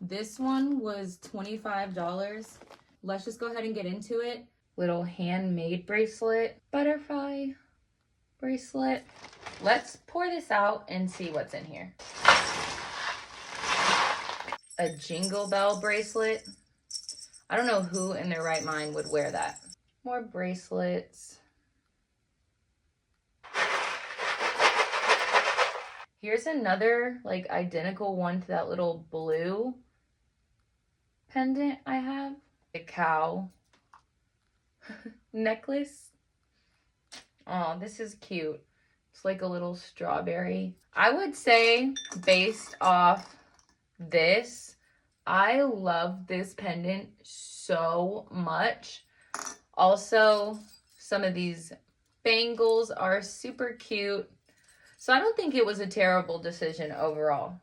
This one was $25. Let's just go ahead and get into it. Little handmade bracelet, butterfly bracelet. Let's pour this out and see what's in here. A jingle bell bracelet. I don't know who in their right mind would wear that. More bracelets. Here's another like identical one to that little blue pendant I have. A cow necklace. Oh, this is cute. It's like a little strawberry. I would say based off this, I love this pendant so much. Also, some of these bangles are super cute. So I don't think it was a terrible decision overall.